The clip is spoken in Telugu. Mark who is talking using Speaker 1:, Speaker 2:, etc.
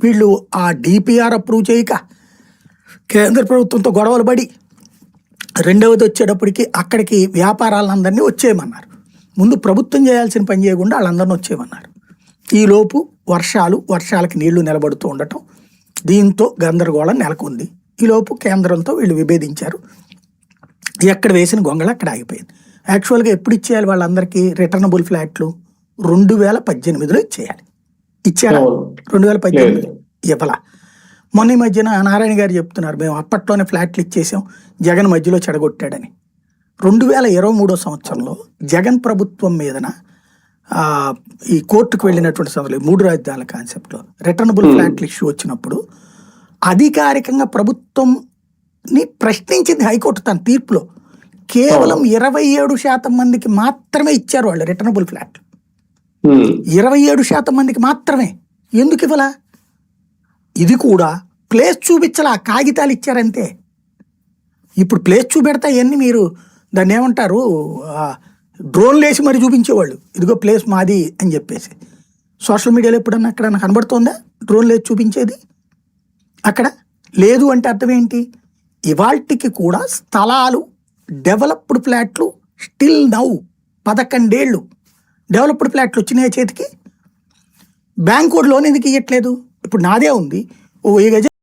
Speaker 1: వీళ్ళు ఆ డిపిఆర్ అప్రూవ్ చేయక కేంద్ర ప్రభుత్వంతో గొడవలు పడి, రెండవది వచ్చేటప్పటికి అక్కడికి వ్యాపారాలందరినీ వచ్చేయమన్నారు. ముందు ప్రభుత్వం చేయాల్సిన పని చేయకుండా వాళ్ళందరినీ వచ్చేయమన్నారు. ఈలోపు వర్షాలకి నీళ్లు నిలబడుతూ ఉండటం, దీంతో గందరగోళం నెలకొంది. ఈలోపు కేంద్రంతో వీళ్ళు విభేదించారు. ఎక్కడ వేసిన గొంగళ అక్కడ ఆగిపోయింది. యాక్చువల్గా ఎప్పుడు ఇచ్చేయాలి వాళ్ళందరికీ రిటర్నబుల్ ఫ్లాట్లు? 2018లో ఇచ్చేయాలి. ఇచ్చారా? 2018 ఇవ్వాల. మొన్న ఈ మధ్యన నారాయణ గారు చెప్తున్నారు, మేము అప్పట్లోనే ఫ్లాట్లు ఇచ్చేసాం, జగన్ మధ్యలో చెడగొట్టాడని. 2023 సంవత్సరంలో జగన్ ప్రభుత్వం మీదన ఈ కోర్టుకు వెళ్ళినటువంటి సందర్భంలో 3 రాజధానుల కాన్సెప్ట్లో రిటర్నబుల్ ఫ్లాట్లు ఇష్యూ వచ్చినప్పుడు అధికారికంగా ప్రభుత్వంని ప్రశ్నించింది హైకోర్టు తన తీర్పులో. కేవలం 27% మందికి మాత్రమే ఇచ్చారు వాళ్ళు రిటర్నబుల్ ఫ్లాట్లు. 27% మందికి మాత్రమే. ఎందుకు ఇవ్వాల? ఇది కూడా ప్లేస్ చూపించాలా, కాగితాలు ఇచ్చారంతే. ఇప్పుడు ప్లేస్ చూపెడతా ఇవన్నీ మీరు దాన్ని ఏమంటారు, డ్రోన్లు వేసి మరి చూపించేవాళ్ళు, ఇదిగో ప్లేస్ మాది అని చెప్పేసి. సోషల్ మీడియాలో ఎప్పుడన్నా అక్కడ కనబడుతుందా డ్రోన్లు వేసి చూపించేది? అక్కడ లేదు అంటే అర్థం ఏంటి? ఇవాల్టికి కూడా స్థలాలు, డెవలప్డ్ ఫ్లాట్లు స్టిల్ నౌ 11 ఏళ్ళు డెవలప్డ్ ఫ్లాట్లు వచ్చినాయి చేతికి. బ్యాంకు లోన్ ఎందుకు ఇవ్వట్లేదు? ఇప్పుడు నాదే ఉంది, ఓ 1000 గజాలు